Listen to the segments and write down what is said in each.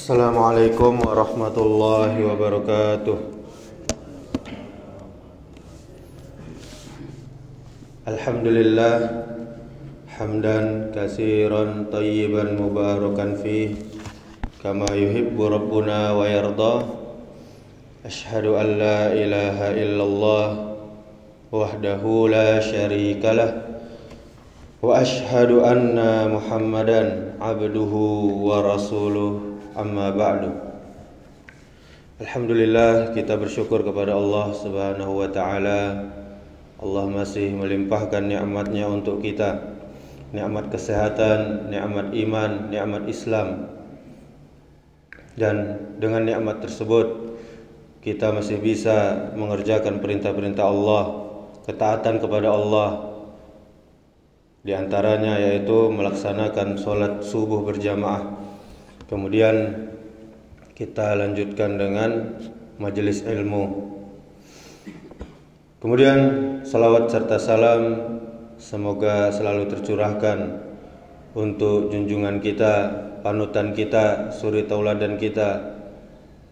Assalamualaikum warahmatullahi wabarakatuh. Alhamdulillah hamdan katsiran thayyiban mubarakan fih kama yuhibbu rabbuna wa yarda. Asyhadu an la ilaha illallah wahdahu la syarikalah wa asyhadu anna Muhammadan abduhu wa rasuluh. Amma ba'du. Alhamdulillah, kita bersyukur kepada Allah Subhanahu wa taala. Allah masih melimpahkan nikmat-Nya untuk kita. Nikmat kesehatan, nikmat iman, nikmat Islam. Dan dengan nikmat tersebut kita masih bisa mengerjakan perintah-perintah Allah, ketaatan kepada Allah. Di antaranya yaitu melaksanakan sholat subuh berjamaah. Kemudian kita lanjutkan dengan majelis ilmu. Kemudian salawat serta salam semoga selalu tercurahkan untuk junjungan kita, panutan kita, suri tauladan kita,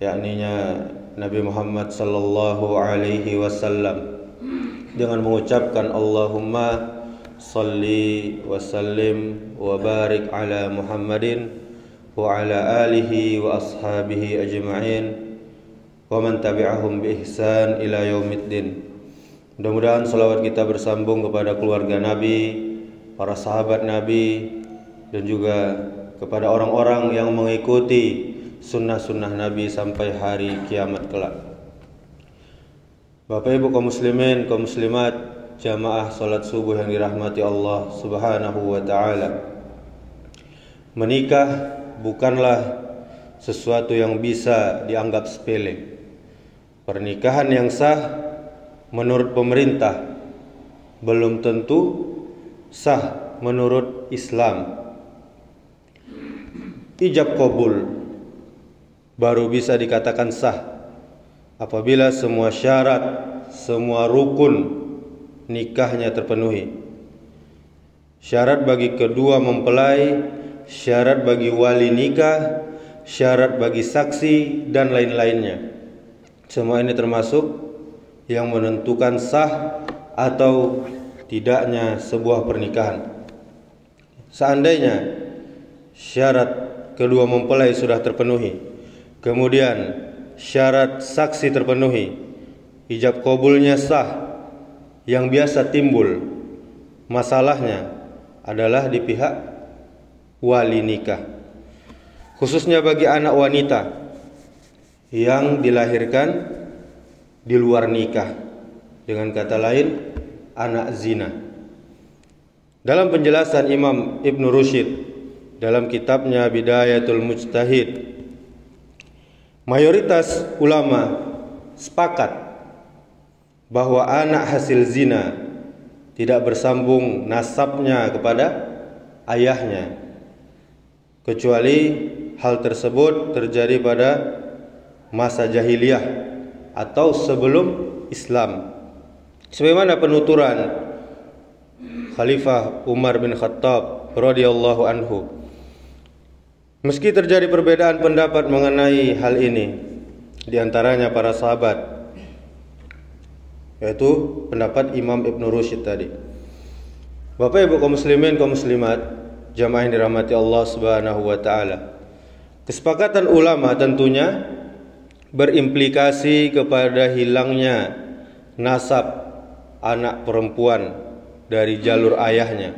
yakninya Nabi Muhammad sallallahu alaihi wasallam, dengan mengucapkan Allahumma salli wa sallim wa barik ala Muhammadin wa ala alihi wa ashabihi ajma'in wa man tabi'ahum bi ihsan ila yaumiddin. Mudah-mudahan salawat kita bersambung kepada keluarga Nabi, para sahabat Nabi, dan juga kepada orang-orang yang mengikuti sunnah-sunnah Nabi sampai hari kiamat kelak. Bapak Ibu kaum muslimin, kaum muslimat, jamaah salat subuh yang dirahmati Allah Subhanahu wa taala. Menikah bukanlah sesuatu yang bisa dianggap sepele. Pernikahan yang sah menurut pemerintah belum tentu sah menurut Islam. Ijab qabul baru bisa dikatakan sah apabila semua syarat, semua rukun nikahnya terpenuhi. Syarat bagi kedua mempelai, syarat bagi wali nikah, syarat bagi saksi, dan lain-lainnya. Semua ini termasuk yang menentukan sah atau tidaknya sebuah pernikahan. Seandainya syarat kedua mempelai sudah terpenuhi, kemudian syarat saksi terpenuhi, ijab qabulnya sah, yang biasa timbul masalahnya adalah di pihak wali nikah, khususnya bagi anak wanita yang dilahirkan di luar nikah, dengan kata lain anak zina. Dalam penjelasan Imam Ibn Rushd dalam kitabnya Bidayatul Mujtahid, mayoritas ulama sepakat bahwa anak hasil zina tidak bersambung nasabnya kepada ayahnya, kecuali hal tersebut terjadi pada masa jahiliyah atau sebelum Islam. Sebagaimana penuturan Khalifah Umar bin Khattab radhiyallahu anhu. Meski terjadi perbedaan pendapat mengenai hal ini di antaranya para sahabat, yaitu pendapat Imam Ibn Rushd tadi. Bapak Ibu kaum muslimin, kaum muslimat, jamaah yang dirahmati Allah Subhanahu wa taala. Kesepakatan ulama tentunya berimplikasi kepada hilangnya nasab anak perempuan dari jalur ayahnya.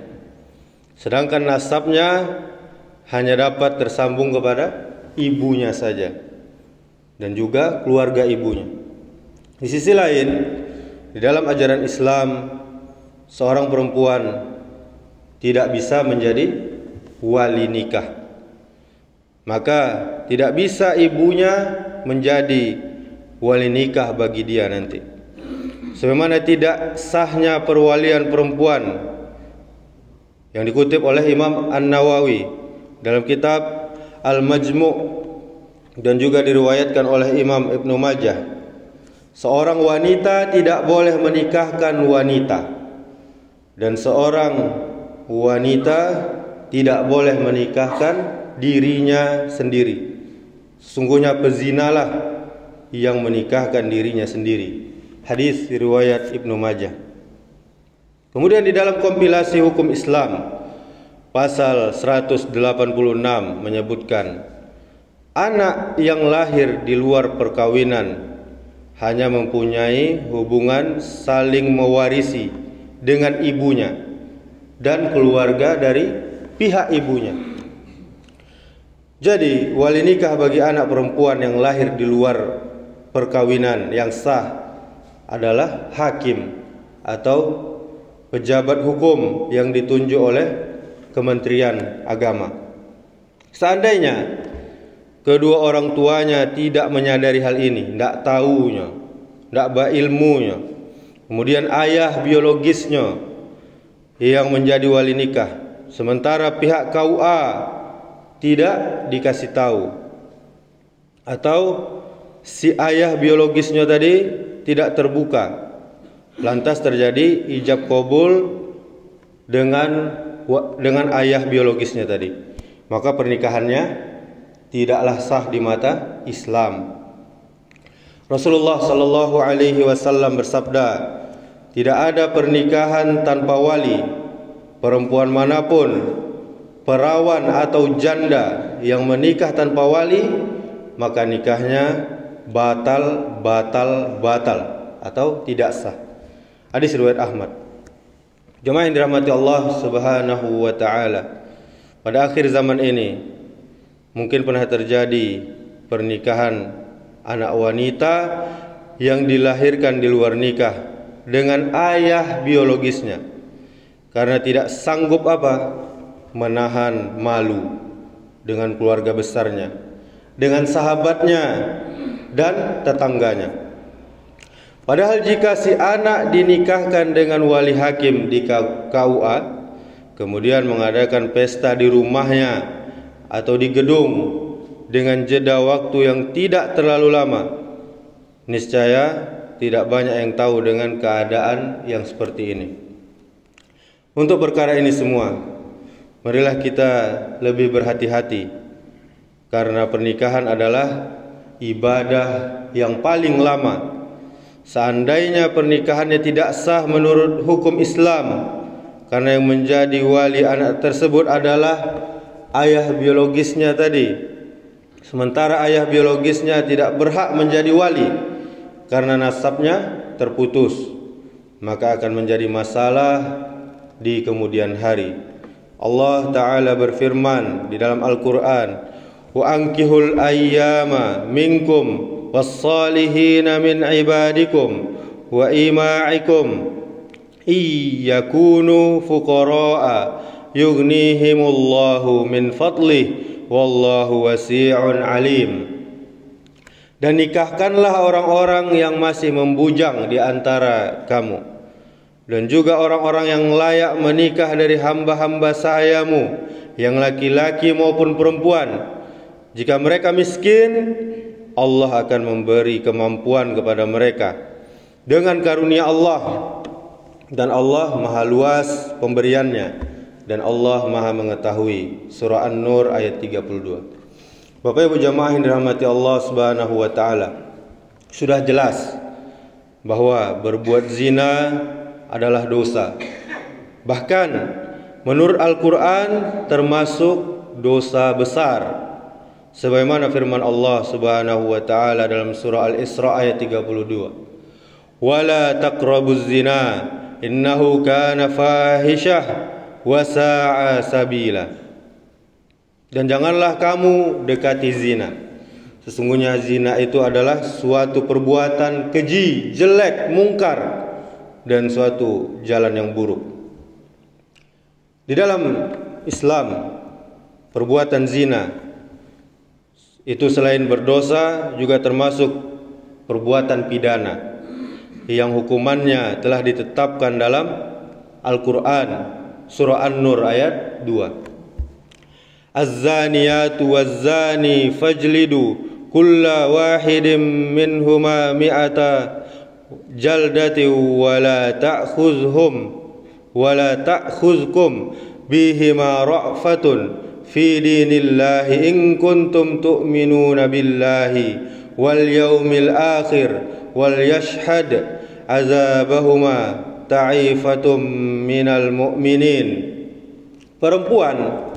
Sedangkan nasabnya hanya dapat tersambung kepada ibunya saja dan juga keluarga ibunya. Di sisi lain, di dalam ajaran Islam, seorang perempuan tidak bisa menjadi wali nikah. Maka tidak bisa ibunya menjadi wali nikah bagi dia nanti. Sebagaimana tidak sahnya perwalian perempuan yang dikutip oleh Imam An-Nawawi dalam kitab Al-Majmu' dan juga diriwayatkan oleh Imam Ibnu Majah. Seorang wanita tidak boleh menikahkan wanita, dan seorang wanita tidak boleh menikahkan dirinya sendiri. Sesungguhnya pezinalah yang menikahkan dirinya sendiri. Hadis riwayat Ibnu Majah. Kemudian di dalam kompilasi hukum Islam pasal 186 menyebutkan anak yang lahir di luar perkawinan hanya mempunyai hubungan saling mewarisi dengan ibunya dan keluarga dari pihak ibunya. Jadi wali nikah bagi anak perempuan yang lahir di luar perkawinan yang sah adalah hakim atau pejabat hukum yang ditunjuk oleh Kementerian Agama. Seandainya kedua orang tuanya tidak menyadari hal ini, tidak tahunya, tidak berilmunya, kemudian ayah biologisnya yang menjadi wali nikah, sementara pihak KUA tidak dikasih tahu, atau si ayah biologisnya tadi tidak terbuka, lantas terjadi ijab kabul dengan ayah biologisnya tadi, maka pernikahannya tidaklah sah di mata Islam. Rasulullah sallallahu alaihi wasallam bersabda, tidak ada pernikahan tanpa wali. Perempuan manapun, perawan atau janda yang menikah tanpa wali, maka nikahnya batal atau tidak sah. Hadis riwayat Ahmad. Jemaah yang dirahmati Allah Subhanahu wa taala, pada akhir zaman ini mungkin pernah terjadi pernikahan anak wanita yang dilahirkan di luar nikah dengan ayah biologisnya karena tidak sanggup menahan malu dengan keluarga besarnya, dengan sahabatnya dan tetangganya. Padahal jika si anak dinikahkan dengan wali hakim di KUA, kemudian mengadakan pesta di rumahnya atau di gedung dengan jeda waktu yang tidak terlalu lama, niscaya tidak banyak yang tahu dengan keadaan yang seperti ini. Untuk perkara ini semua, marilah kita lebih berhati-hati, karena pernikahan adalah ibadah yang paling lama. Seandainya pernikahannya tidak sah menurut hukum Islam, karena yang menjadi wali anak tersebut adalah ayah biologisnya tadi, sementara ayah biologisnya tidak berhak menjadi wali karena nasabnya terputus, maka akan menjadi masalah di kemudian hari. Allah Ta'ala berfirman di dalam Al-Quran, wa ankihul ayyama minkum was-salihina min ibadikum wa ima'ikum iyakunu fuqara'a yughnihimullahu min fadlih wallahu wasi'un alim. Dan nikahkanlah orang-orang yang masih membujang di antara kamu, dan juga orang-orang yang layak menikah dari hamba-hamba sayamu, yang laki-laki maupun perempuan. Jika mereka miskin, Allah akan memberi kemampuan kepada mereka dengan karunia Allah, dan Allah maha luas pemberiannya, dan Allah maha mengetahui. Surah An-Nur ayat 32. Bapak Ibu jamaah yang dirahmati Allah Subhanahu wa taala, sudah jelas bahwa berbuat zina adalah dosa. Bahkan menurut Al-Quran termasuk dosa besar, sebagaimana firman Allah Subhanahu wa taala dalam surah Al-Isra ayat 32, wala taqrabuz zina innahu kana fahishah wa sa'a sabila. Dan janganlah kamu dekati zina, sesungguhnya zina itu adalah suatu perbuatan keji, jelek, mungkar, dan suatu jalan yang buruk. Di dalam Islam, perbuatan zina itu selain berdosa juga termasuk perbuatan pidana yang hukumannya telah ditetapkan dalam Al-Quran, surah An-Nur ayat 2. Az-zaniyatu waz-zani fajlidu kulla wahidin minhuma mi'ata jaldati wala ta'khuzkum bihima ra'fatun fi dinillahi in kuntum tu'minuna billahi wal yaumil akhir wal yashhad azabahuma ta'ifatum minal mu'minin. Perempuan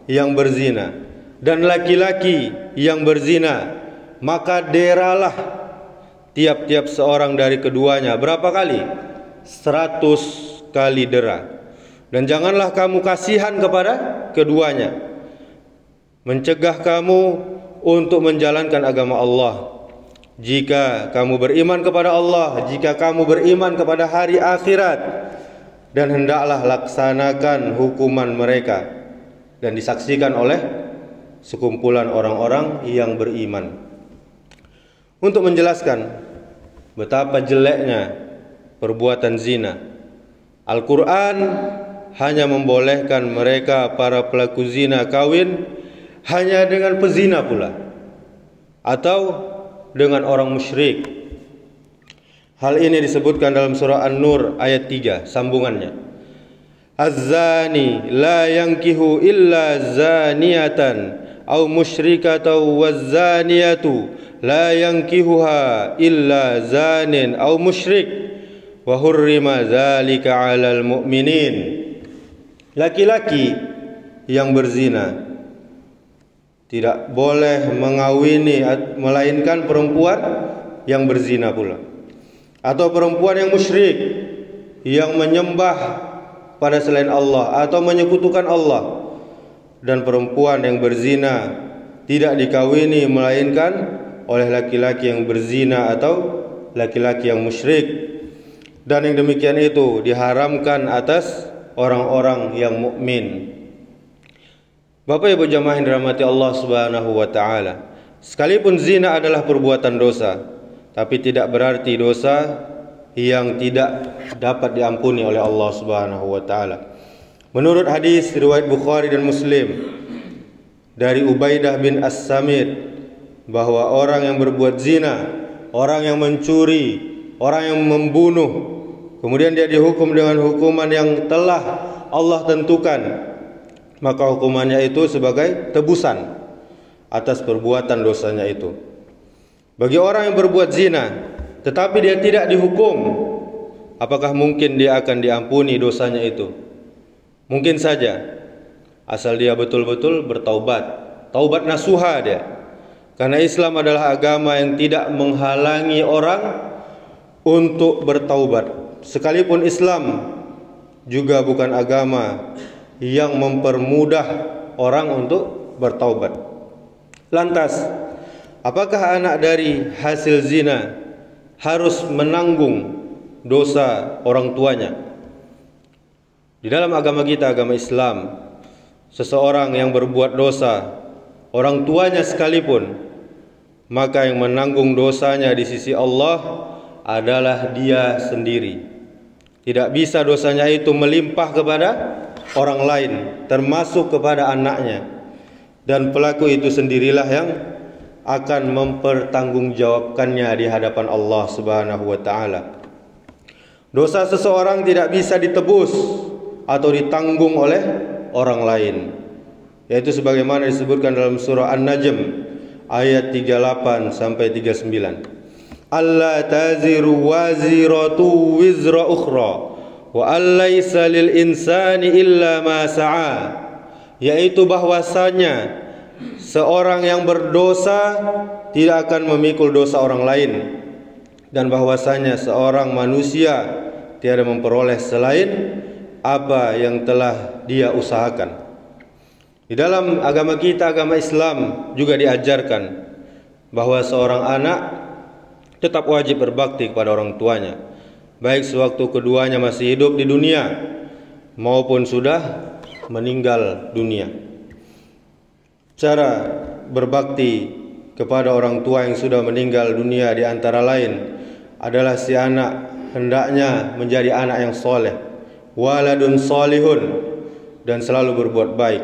yang berzina dan laki-laki yang berzina, maka deralah tiap-tiap seorang dari keduanya berapa kali? 100 kali dera. Dan janganlah kamu kasihan kepada keduanya, mencegah kamu untuk menjalankan agama Allah. Jika kamu beriman kepada Allah, jika kamu beriman kepada hari akhirat, dan hendaklah laksanakan hukuman mereka, dan disaksikan oleh sekumpulan orang-orang yang beriman. Untuk menjelaskan betapa jeleknya perbuatan zina, Al-Quran hanya membolehkan mereka para pelaku zina kawin hanya dengan pezina pula, atau dengan orang musyrik. Hal ini disebutkan dalam surah An-Nur ayat 3 sambungannya. Az-zani la yankihu illa zaniyatan aw musyrikatan waz-zaniyatu la yankihuha illa zanin aw musyrik wa hurrima dzalika 'alal mu'minin. Laki-laki yang berzina tidak boleh mengawini melainkan perempuan yang berzina pula, atau perempuan yang musyrik yang menyembah pada selain Allah atau menyekutukan Allah. Dan perempuan yang berzina tidak dikawini melainkan oleh laki-laki yang berzina atau laki-laki yang musyrik. Dan yang demikian itu diharamkan atas orang-orang yang mukmin. Bapak Ibu jamaah yang dirahmati Allah Subhanahu wa taala, sekalipun zina adalah perbuatan dosa, tapi tidak berarti dosa yang tidak dapat diampuni oleh Allah Subhanahu wa taala. Menurut hadis riwayat Bukhari dan Muslim dari Ubaidah bin As-Samit, bahwa orang yang berbuat zina, orang yang mencuri, orang yang membunuh, kemudian dia dihukum dengan hukuman yang telah Allah tentukan, maka hukumannya itu sebagai tebusan atas perbuatan dosanya itu. Bagi orang yang berbuat zina tetapi dia tidak dihukum, apakah mungkin dia akan diampuni dosanya itu? Mungkin saja, asal dia betul-betul bertaubat, taubat nasuha dia. Karena Islam adalah agama yang tidak menghalangi orang untuk bertaubat. Sekalipun Islam juga bukan agama yang mempermudah orang untuk bertaubat. Lantas, apakah anak dari hasil zina harus menanggung dosa orang tuanya? Di dalam agama kita, agama Islam, seseorang yang berbuat dosa, orang tuanya sekalipun, maka yang menanggung dosanya di sisi Allah adalah dia sendiri. Tidak bisa dosanya itu melimpah kepada orang lain, termasuk kepada anaknya. Dan pelaku itu sendirilah yang akan mempertanggungjawabkannya di hadapan Allah Subhanahu wa taala. Dosa seseorang tidak bisa ditebus atau ditanggung oleh orang lain, yaitu sebagaimana disebutkan dalam surah An-Najm ayat 38 sampai 39. Alla taziru waziratu wizra ukhra wa allaysa lil insani illa ma sa'a, yaitu bahwasanya seorang yang berdosa tidak akan memikul dosa orang lain, dan bahwasanya seorang manusia tiada memperoleh selain apa yang telah dia usahakan. Di dalam agama kita, agama Islam, juga diajarkan bahwa seorang anak tetap wajib berbakti kepada orang tuanya, baik sewaktu keduanya masih hidup di dunia maupun sudah meninggal dunia. Cara berbakti kepada orang tua yang sudah meninggal dunia di antara lain adalah si anak hendaknya menjadi anak yang soleh, waladun solihun, dan selalu berbuat baik.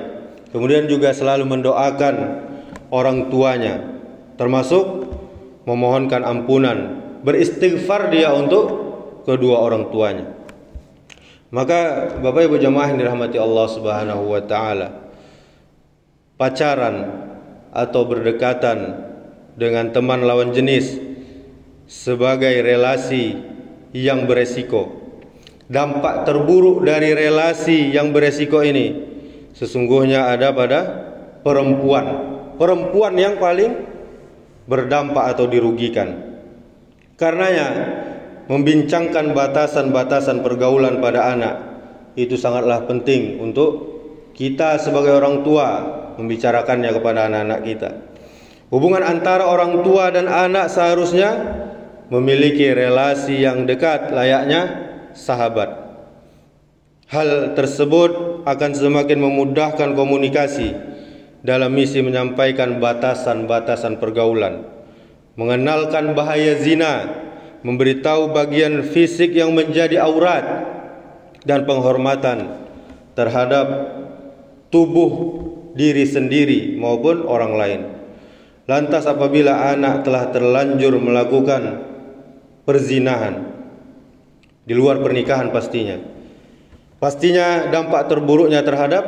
Kemudian juga selalu mendoakan orang tuanya, termasuk memohonkan ampunan, beristighfar dia untuk kedua orang tuanya. Maka Bapak Ibu jamaah yang dirahmati Allah Subhanahu wa taala, pacaran atau berdekatan dengan teman lawan jenis sebagai relasi yang beresiko. Dampak terburuk dari relasi yang beresiko ini sesungguhnya ada pada perempuan. Perempuan yang paling berdampak atau dirugikan. Karenanya membincangkan batasan-batasan pergaulan pada anak itu sangatlah penting untuk kita sebagai orang tua membicarakannya kepada anak-anak kita. Hubungan antara orang tua dan anak seharusnya memiliki relasi yang dekat layaknya sahabat. Hal tersebut akan semakin memudahkan komunikasi dalam misi menyampaikan batasan-batasan pergaulan, mengenalkan bahaya zina, memberitahu bagian fisik yang menjadi aurat, dan penghormatan terhadap tubuh diri sendiri maupun orang lain. Lantas apabila anak telah terlanjur melakukan perzinahan di luar pernikahan, pastinya dampak terburuknya terhadap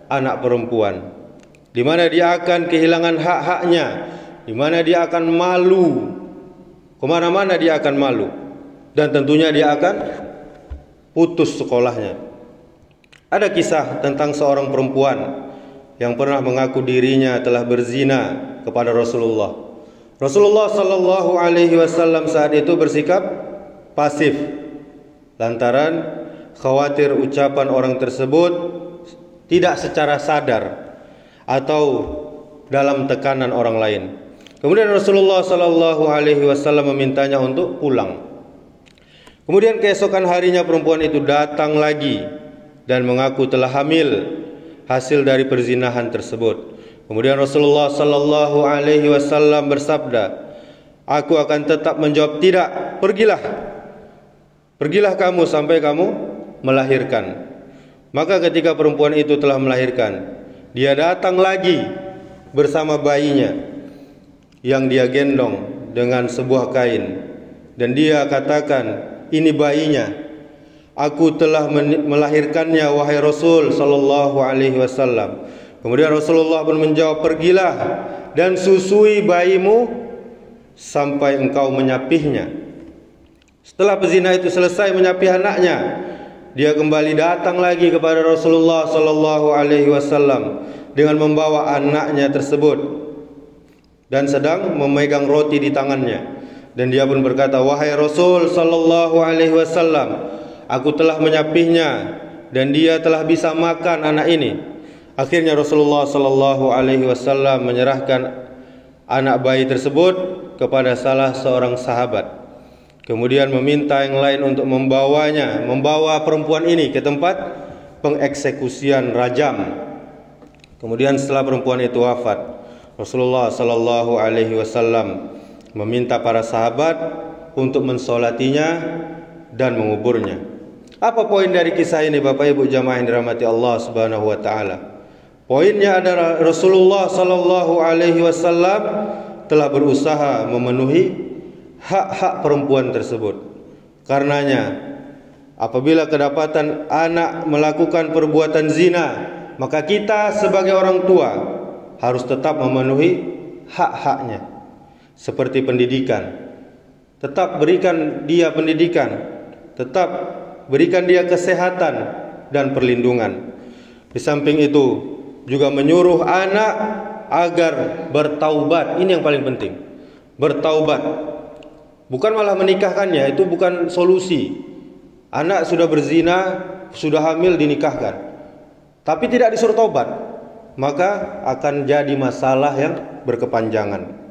anak perempuan, di mana dia akan kehilangan hak-haknya, di mana dia akan malu, kemana-mana dia akan malu, dan tentunya dia akan putus sekolahnya. Ada kisah tentang seorang perempuan yang pernah mengaku dirinya telah berzina kepada Rasulullah. Rasulullah sallallahu alaihi wasallam saat itu bersikap pasif lantaran khawatir ucapan orang tersebut tidak secara sadar atau dalam tekanan orang lain. Kemudian Rasulullah sallallahu alaihi wasallam memintanya untuk pulang. Kemudian keesokan harinya perempuan itu datang lagi dan mengaku telah hamil hasil dari perzinahan tersebut. Kemudian Rasulullah sallallahu alaihi wasallam bersabda, "Aku akan tetap menjawab tidak. Pergilah kamu sampai kamu melahirkan." Maka ketika perempuan itu telah melahirkan, dia datang lagi bersama bayinya yang dia gendong dengan sebuah kain, dan dia katakan, "Ini bayinya. Aku telah melahirkannya wahai Rasul sallallahu alaihi wasallam." Kemudian Rasulullah pun menjawab, "Pergilah dan susui bayimu sampai engkau menyapihnya." Setelah pezina itu selesai menyapih anaknya, dia kembali datang lagi kepada Rasulullah sallallahu alaihi wasallam dengan membawa anaknya tersebut dan sedang memegang roti di tangannya. Dan dia pun berkata, "Wahai Rasul sallallahu alaihi wasallam, aku telah menyapihnya dan dia telah bisa makan anak ini." Akhirnya Rasulullah sallallahu alaihi wasallam menyerahkan anak bayi tersebut kepada salah seorang sahabat. Kemudian meminta yang lain untuk membawa perempuan ini ke tempat pengeksekusian rajam. Kemudian setelah perempuan itu wafat, Rasulullah sallallahu alaihi wasallam meminta para sahabat untuk mensolatinya dan menguburnya. Apa poin dari kisah ini Bapak Ibu jamaah yang dirahmati Allah Subhanahu wa taala? Poinnya adalah Rasulullah sallallahu alaihi wasallam telah berusaha memenuhi hak-hak perempuan tersebut. Karenanya apabila kedapatan anak melakukan perbuatan zina, maka kita sebagai orang tua harus tetap memenuhi hak-haknya. Seperti pendidikan, tetap berikan dia pendidikan, tetap berikan dia kesehatan dan perlindungan. Di samping itu juga menyuruh anak agar bertaubat. Ini yang paling penting, bertaubat. Bukan malah menikahkannya, itu bukan solusi. Anak sudah berzina, sudah hamil dinikahkan, tapi tidak disuruh taubat, maka akan jadi masalah yang berkepanjangan.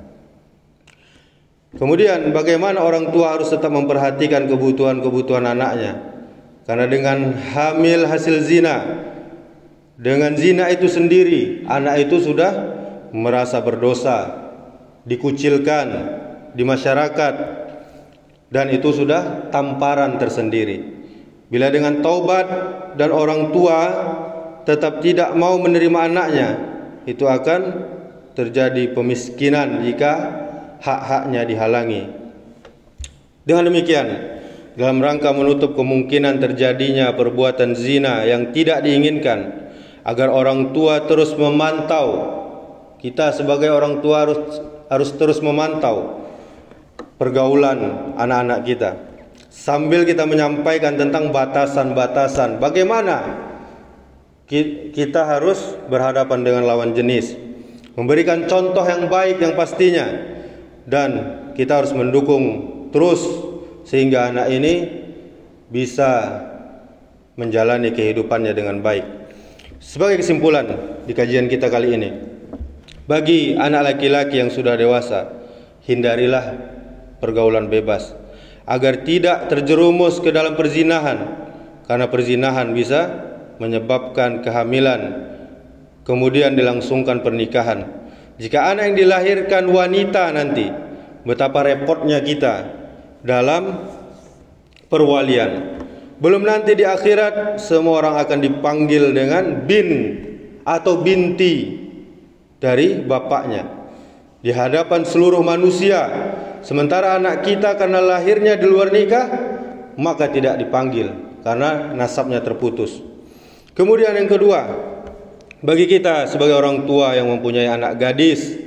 Kemudian bagaimana orang tua harus tetap memperhatikan kebutuhan-kebutuhan anaknya. Karena dengan hamil hasil zina, dengan zina itu sendiri, anak itu sudah merasa berdosa, dikucilkan di masyarakat, dan itu sudah tamparan tersendiri. Bila dengan taubat dan orang tua tetap tidak mau menerima anaknya, itu akan terjadi pemiskinan jika hak-haknya dihalangi. Dengan demikian, dalam rangka menutup kemungkinan terjadinya perbuatan zina yang tidak diinginkan, agar orang tua terus memantau Kita sebagai orang tua harus terus memantau pergaulan anak-anak kita, sambil kita menyampaikan tentang batasan-batasan bagaimana kita harus berhadapan dengan lawan jenis, memberikan contoh yang baik yang pastinya, dan kita harus mendukung terus sehingga anak ini bisa menjalani kehidupannya dengan baik. Sebagai kesimpulan di kajian kita kali ini, bagi anak laki-laki yang sudah dewasa, hindarilah pergaulan bebas agar tidak terjerumus ke dalam perzinahan, karena perzinahan bisa menyebabkan kehamilan, kemudian dilangsungkan pernikahan. Jika anak yang dilahirkan wanita nanti, betapa repotnya kita dalam perwalian. Belum nanti di akhirat semua orang akan dipanggil dengan bin atau binti dari bapaknya di hadapan seluruh manusia. Sementara anak kita karena lahirnya di luar nikah, maka tidak dipanggil karena nasabnya terputus. Kemudian yang kedua, bagi kita sebagai orang tua yang mempunyai anak gadis,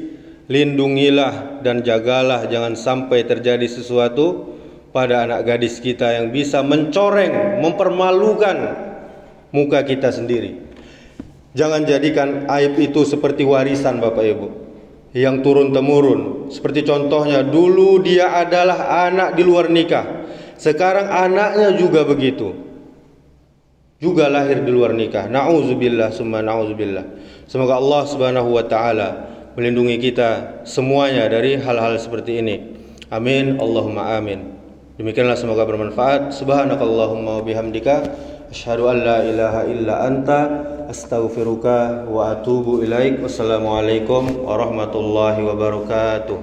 lindungilah dan jagalah jangan sampai terjadi sesuatu pada anak gadis kita yang bisa mencoreng, mempermalukan muka kita sendiri. Jangan jadikan aib itu seperti warisan Bapak Ibu yang turun-temurun. Seperti contohnya, dulu dia adalah anak di luar nikah, sekarang anaknya juga begitu, juga lahir di luar nikah. Na'udzubillah summa na'udzubillah. Semoga Allah Subhanahu wa taala melindungi kita semuanya dari hal-hal seperti ini. Amin, Allahumma amin. Demikianlah, semoga bermanfaat. Subhanakallahumma wa bihamdika asyhadu an la ilaha illa anta astaghfiruka wa atubu ilaik. Wassalamualaikum warahmatullahi wabarakatuh.